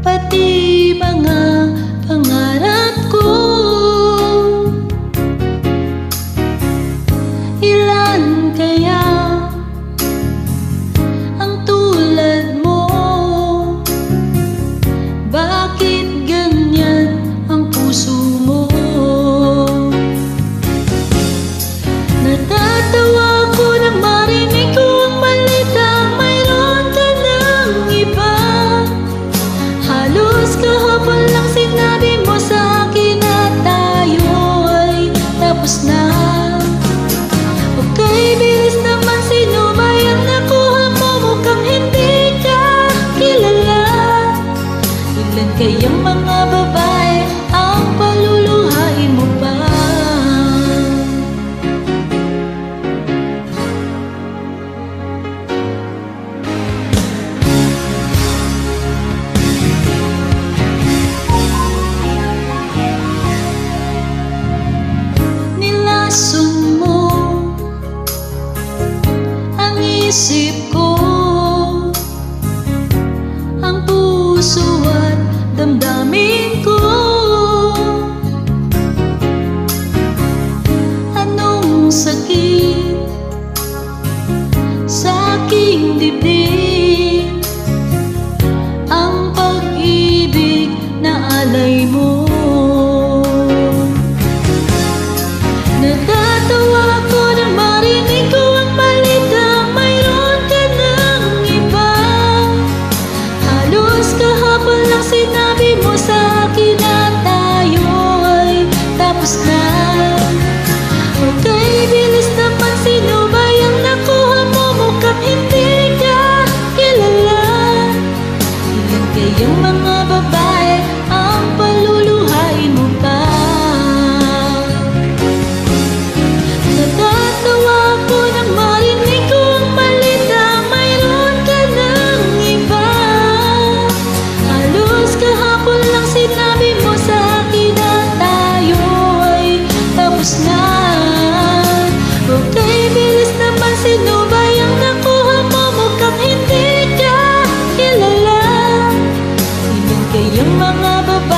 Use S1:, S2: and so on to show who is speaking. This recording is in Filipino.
S1: pati mga pangarap ko. Ilan kaya ang tulad mo? Bakit ganyan ang puso mo? Natatawa ko nang marinig ko ang balitang mayroon ka ng iba. Halos kahapon lang sinabi mo sa akin na tayo ay tapos na. Okay, bilis naman, sino ba yung nakuha mo? Mukhang hindi ka kilala. Ilan kayang mga babae ang paluluhain mo pa? Nilason mo ang isip ko, ang puso at damdamin ko. Anong sakit sa aking dibdib? Ang pag-ibig na alay mo. Natatawa ko nang marinig ko ang balita mayroon ka ng iba. Halos kahapon lang sinabi mo sa akin na tayo ay tapos na. Okay, bilis naman, sino ba yung nakuha mo? Mukhang hindi ka kilala. Ilan kayang mga babae ang paluluhain mo pa? Natatawa ko nang marinig ko ang balita mayroon ka ng iba. Halos kahapon lang sinabi mo sa akin na tayo ay tapos na. Okay, bilis naman, sino ba yung nakuha mo? Mukhang hindi ka kilala. Ilan kayang mga babae